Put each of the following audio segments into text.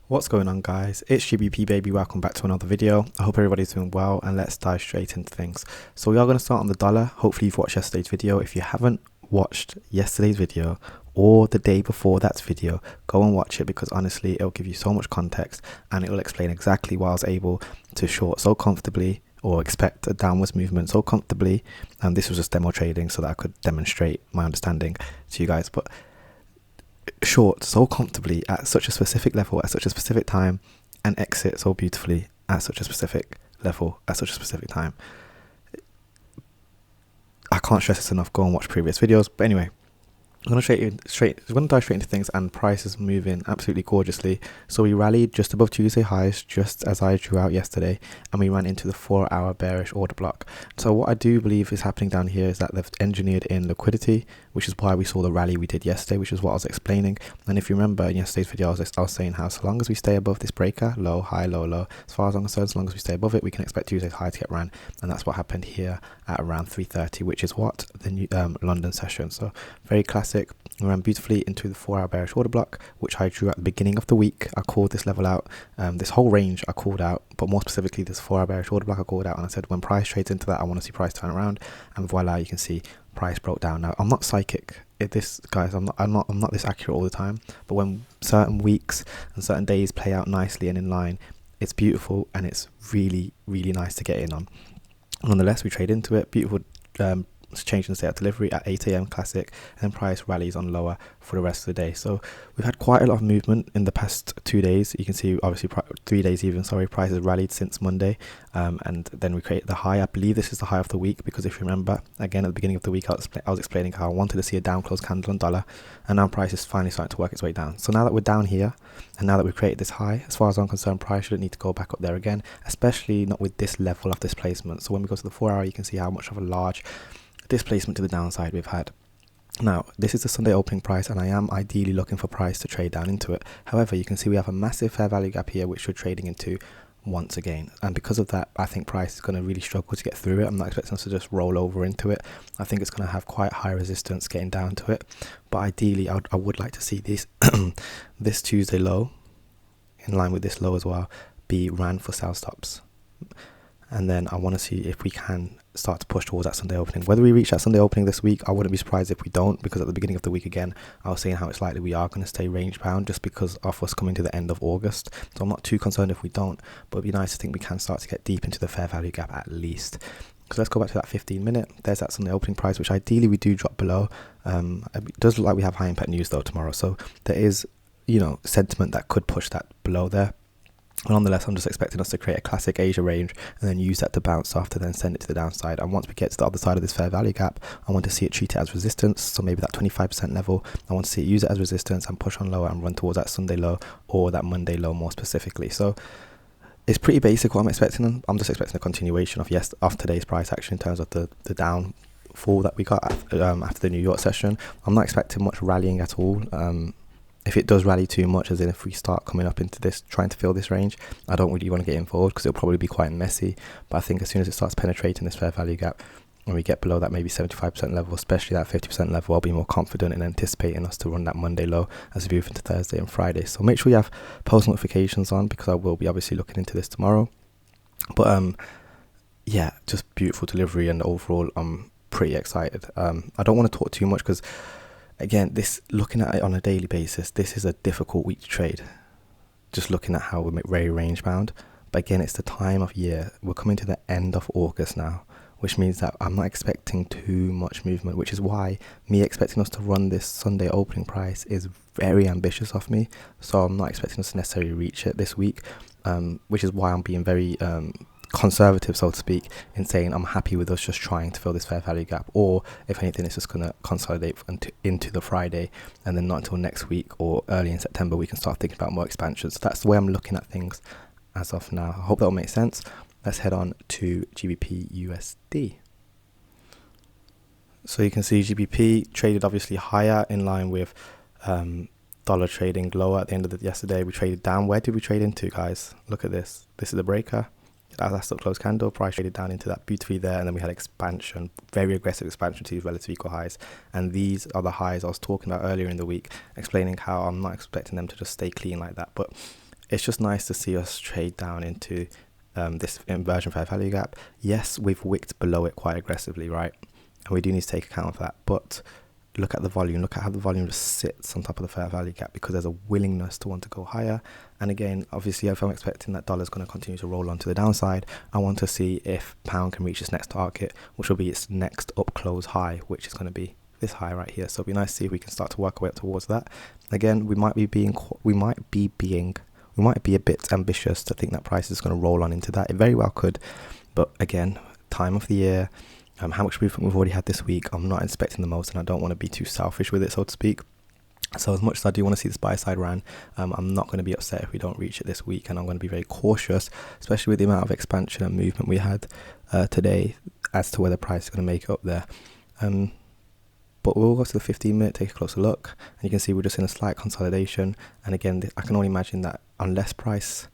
What's going on, guys? It's GBP baby. Welcome back to another video. I hope everybody's doing well, and let's dive straight into things. So we are going to start on the dollar. Hopefully you've watched yesterday's video. If you haven't watched yesterday's video or the day before that's video, go and watch it, because honestly it'll give you so much context and it will explain exactly why I was able to short so comfortably or expect a downwards movement so comfortably. And this was just demo trading so that I could demonstrate my understanding to you guys. But short so comfortably at such a specific level at such a specific time, and exit so beautifully at such a specific level at such a specific time. I can't stress this enough. Go and watch previous videos. But anyway, I'm going to dive straight into things, and price is moving absolutely gorgeously. So we rallied just above Tuesday highs, just as I drew out yesterday, and we ran into the 4-hour bearish order block. So what I do believe is happening down here is that they've engineered in liquidity, which is why we saw the rally we did yesterday, which is what I was explaining. And if you remember in yesterday's video, I was saying how so long as we stay above this breaker, low, high, low, low, as far as I'm concerned, as long as we stay above it, we can expect Tuesday's high to get ran. And that's what happened here at around 3:30, which is what the new London session. So very classic. We ran beautifully into the 4-hour bearish order block, which I drew at the beginning of the week. I called this level out, this whole range I called out, but more specifically this 4-hour bearish order block I called out, and I said when price trades into that, I want to see price turn around, and voila, you can see price broke down. Now I'm not psychic. I'm not this accurate all the time, but when certain weeks and certain days play out nicely and in line, it's beautiful and it's really, really nice to get in on. Nonetheless, we trade into it. Beautiful change in state of delivery at 8 a.m. classic, and then price rallies on lower for the rest of the day. So we've had quite a lot of movement in the past 2 days. You can see obviously 3 days even, price has rallied since Monday, and then we create the high. I believe this is the high of the week, because if you remember, again at the beginning of the week I was explaining how I wanted to see a down close candle on dollar, and now price is finally starting to work its way down. So now that we're down here, and now that we've created this high, as far as I'm concerned, price shouldn't need to go back up there again, especially not with this level of displacement. So when we go to the 4-hour, you can see how much of a large displacement to the downside we've had. Now this is the Sunday opening price, and I am ideally looking for price to trade down into it. However, you can see we have a massive fair value gap here, which we're trading into once again, and because of that I think price is going to really struggle to get through it. I'm not expecting us to just roll over into it. I think it's going to have quite high resistance getting down to it, but ideally I would like to see this this Tuesday low in line with this low as well be ran for sell stops, and then I want to see if we can start to push towards that Sunday opening. Whether we reach that Sunday opening this week, I wouldn't be surprised if we don't, because at the beginning of the week again I was saying how it's likely we are going to stay range bound just because of us coming to the end of August. So I'm not too concerned if we don't, but it'd be nice to think we can start to get deep into the fair value gap at least. So let's go back to that 15-minute. There's that Sunday opening price, which ideally we do drop below. It does look like we have high impact news though tomorrow, so there is, sentiment that could push that below there. Nonetheless, I'm just expecting us to create a classic Asia range and then use that to bounce off to then send it to the downside. And once we get to the other side of this fair value gap, I want to see it treat it as resistance. So maybe that 25% level, I want to see it use it as resistance and push on lower and run towards that Sunday low or that Monday low more specifically. So it's pretty basic what I'm expecting. I'm just expecting a continuation of today's price action in terms of the downfall that we got after the New York session. I'm not expecting much rallying at all. If it does rally too much, as in if we start coming up into this, trying to fill this range, I don't really want to get involved because it'll probably be quite messy. But I think as soon as it starts penetrating this fair value gap, when we get below that maybe 75% level, especially that 50% level, I'll be more confident in anticipating us to run that Monday low as we move into Thursday and Friday. So make sure you have post notifications on, because I will be obviously looking into this tomorrow. But yeah, just beautiful delivery, and overall I'm pretty excited. I don't want to talk too much because, again, looking at it on a daily basis, this is a difficult week to trade. Just looking at how we're very range bound. But again, it's the time of year. We're coming to the end of August now, which means that I'm not expecting too much movement, which is why me expecting us to run this Sunday opening price is very ambitious of me. So I'm not expecting us to necessarily reach it this week, which is why I'm being very conservative, so to speak, in saying I'm happy with us just trying to fill this fair value gap, or if anything it's just going to consolidate into the Friday, and then not until next week or early in September we can start thinking about more expansion. So that's the way I'm looking at things as of now. I hope that will make sense. Let's head on to GBP USD. So you can see GBP traded obviously higher in line with dollar trading lower at the end of yesterday. We traded down. Where did we trade into, guys? Look at this. This is the breaker. That's the close candle. Price traded down into that beautifully there, and then we had expansion, very aggressive expansion to these relative equal highs. And these are the highs I was talking about earlier in the week, explaining how I'm not expecting them to just stay clean like that. But it's just nice to see us trade down into this inversion fair value gap. Yes, we've wicked below it quite aggressively, right? And we do need to take account of that. But look at the volume. Look at how the volume just sits on top of the fair value gap, because there's a willingness to want to go higher. And again, obviously, if I'm expecting that dollar's going to continue to roll on to the downside, I want to see if pound can reach its next target, which will be its next up close high, which is going to be this high right here. So it'll be nice to see if we can start to work our way up towards that. Again, we might be a bit ambitious to think that price is going to roll on into that. It very well could, but again, time of the year, how much movement we've already had this week, I'm not expecting the most, and I don't want to be too selfish with it, so to speak. So as much as I do want to see this buy side ran, I'm not going to be upset if we don't reach it this week, and I'm going to be very cautious, especially with the amount of expansion and movement we had today, as to whether price is going to make it up there. But we'll go to the 15-minute, take a closer look, and you can see we're just in a slight consolidation. And again, I can only imagine that unless price,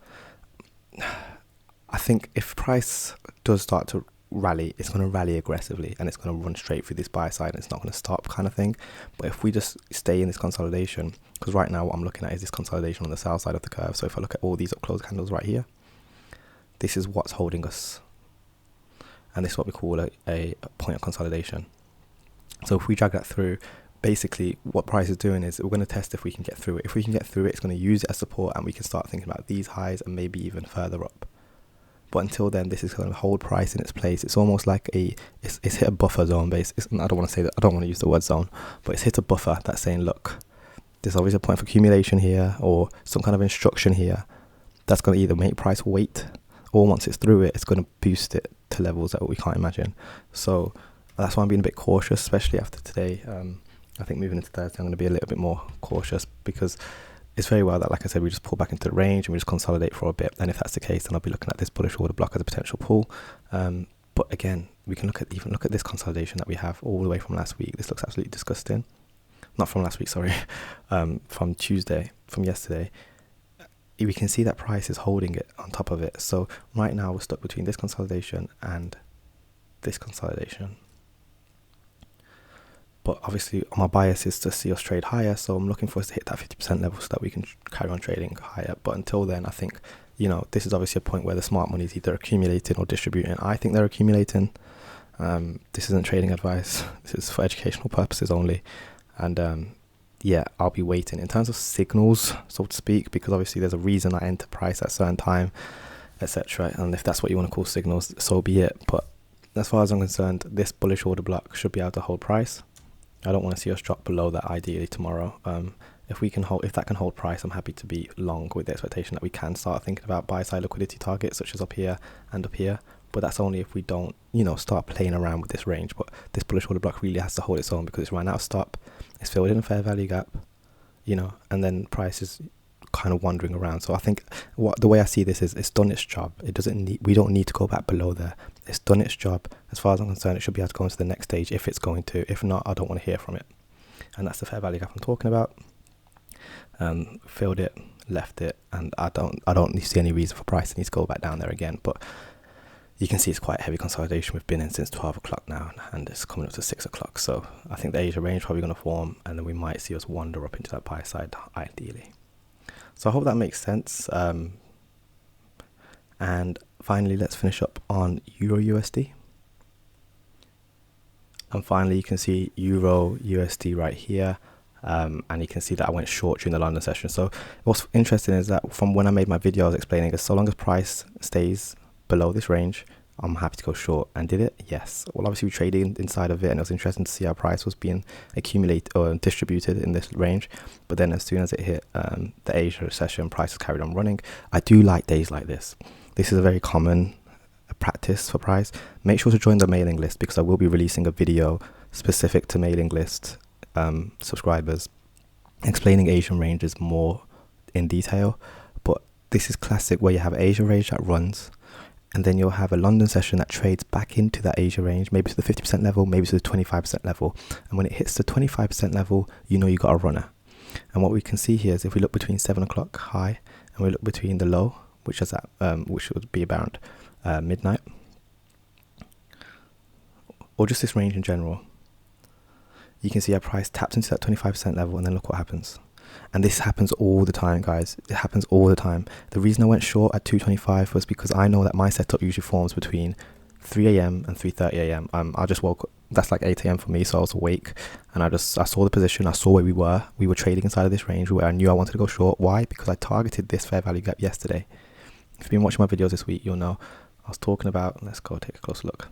I think if price does start to rally, it's going to rally aggressively, and it's going to run straight through this buy side, and it's not going to stop, kind of thing. But if we just stay in this consolidation, because right now what I'm looking at is this consolidation on the sell side of the curve. So if I look at all these up close candles right here, this is what's holding us, and this is what we call a point of consolidation. So if we drag that through, basically what price is doing is we're going to test if we can get through it. If we can get through it, it's going to use it as support, and we can start thinking about these highs and maybe even further up. But until then, this is going to hold price in its place. It's almost like it's hit a buffer zone base. I don't want to say that, I don't want to use the word zone, but it's hit a buffer that's saying, look, there's always a point of accumulation here, or some kind of instruction here that's going to either make price wait, or once it's through it, it's going to boost it to levels that we can't imagine. So that's why I'm being a bit cautious, especially after today. I think moving into Thursday, I'm going to be a little bit more cautious, because it's very well that, like I said, we just pull back into the range and we just consolidate for a bit. And if that's the case, then I'll be looking at this bullish order block as a potential pull. But again, we can look at this consolidation that we have all the way from last week. This looks absolutely disgusting. Not from last week, sorry. From yesterday. We can see that price is holding it on top of it. So right now we're stuck between this consolidation and this consolidation. But obviously my bias is to see us trade higher, so I'm looking for us to hit that 50% level so that we can carry on trading higher. But until then, I think, this is obviously a point where the smart money is either accumulating or distributing. I think they're accumulating. This isn't trading advice. This is for educational purposes only. And I'll be waiting in terms of signals, so to speak, because obviously there's a reason I enter price at a certain time, etc. And if that's what you want to call signals, so be it. But as far as I'm concerned, this bullish order block should be able to hold price. I don't want to see us drop below that ideally tomorrow. If that can hold price, I'm happy to be long, with the expectation that we can start thinking about buy side liquidity targets such as up here and up here. But that's only if we don't, start playing around with this range. But this bullish order block really has to hold its own, because it's run out of stop, it's filled in a fair value gap, and then price is kind of wandering around. So I think the way I see this is it's done its job. We don't need to go back below there. It's done its job. As far as I'm concerned, it should be able to go into the next stage if it's going to. If not, I don't want to hear from it. And that's the fair value gap I'm talking about. Filled it, left it, and I don't see any reason for price to need to go back down there again. But you can see it's quite a heavy consolidation. We've been in since 12 o'clock now, and it's coming up to 6 o'clock. So I think the Asia range is probably going to form, and then we might see us wander up into that buy side ideally. So I hope that makes sense. And finally, let's finish up on Euro USD. And finally, you can see Euro USD right here. And you can see that I went short during the London session. So what's interesting is that from when I made my video, I was explaining that so long as price stays below this range, I'm happy to go short. And did it? Yes. Well, obviously we traded inside of it, and it was interesting to see how price was being accumulated or distributed in this range. But then as soon as it hit the Asia session, prices carried on running. I do like days like this. This is a very common practice for price. Make sure to join the mailing list, because I will be releasing a video specific to mailing list subscribers explaining Asian ranges more in detail. But this is classic, where you have Asia range that runs, and then you'll have a London session that trades back into that Asia range, maybe to the 50% level, maybe to the 25% level. And when it hits the 25% level, you got a runner. And what we can see here is if we look between 7 o'clock high and we look between the low, which would be about midnight, or just this range in general, you can see our price taps into that 25% level, and then look what happens. And this happens all the time, guys. It happens all the time. The reason I went short at 225 was because I know that my setup usually forms between 3 a.m. and 3:30 a.m. I just woke up. That's like 8 a.m. for me, so I was awake, and I saw the position. I saw where we were trading inside of this range where I knew I wanted to go short. Why? Because I targeted this fair value gap yesterday. If you've been watching my videos this week, you'll know I was talking about. Let's go take a closer look.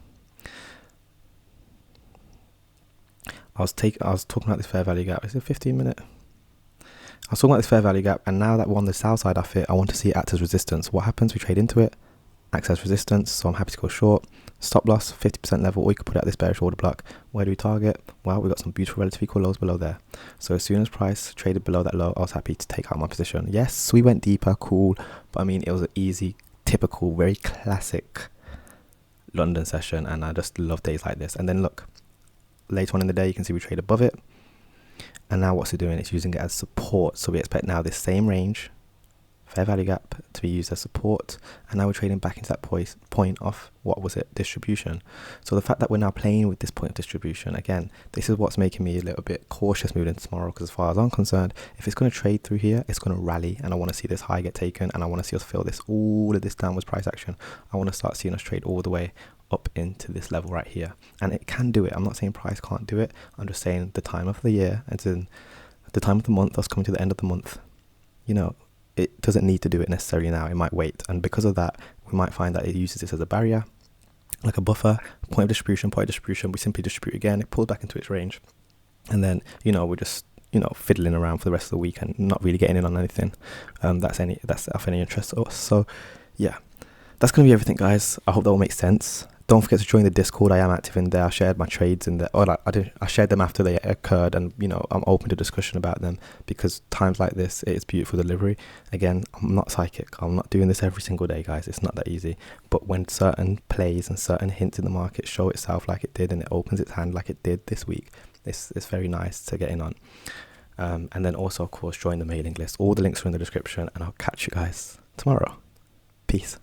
I was talking about this fair value gap. Is it 15-minute? I was talking about this fair value gap, and now that we're on the sell side of it, I want to see it act as resistance. What happens? We trade into it, acts as resistance, so I'm happy to go short. Stop loss 50% level, or you could put it at this bearish order block. Where do we target? Well, we've got some beautiful relative equal lows below there. So as soon as price traded below that low, I was happy to take out my position. Yes, we went deeper, cool, but I mean, it was an easy, typical, very classic London session, and I just love days like this. And then look, later on in the day, you can see we trade above it, and now what's it doing? It's using it as support. So we expect now this same range, fair value gap, to be used as support, and now we're trading back into that point of, what was it, distribution. So the fact that we're now playing with this point of distribution, again, this is what's making me a little bit cautious moving into tomorrow, because as far as I'm concerned, if it's going to trade through here, it's going to rally, and I want to see this high get taken, and I want to see us fill all of this downwards price action. I want to start seeing us trade all the way up into this level right here, and it can do it. I'm not saying price can't do it. I'm just saying the time of the year, and in the time of the month, us coming to the end of the month, you know, it doesn't need to do it necessarily now. It might wait, and because of that, we might find that it uses this as a barrier, like a buffer, point of distribution. We simply distribute again, it pulls back into its range, and then, you know, we're just, you know, fiddling around for the rest of the week and not really getting in on anything that's of any interest to us. So yeah, that's gonna be everything, guys. I hope that all makes sense. Don't forget to join the Discord. I am active in there. I shared my trades in there. I shared them after they occurred, and you know, I'm open to discussion about them, because times like this, it's beautiful delivery. Again, I'm not psychic. I'm not doing this every single day, guys. It's not that easy. But when certain plays and certain hints in the market show itself like it did, and it opens its hand like it did this week, it's very nice to get in on. And then also, of course, join the mailing list. All the links are in the description, and I'll catch you guys tomorrow. Peace.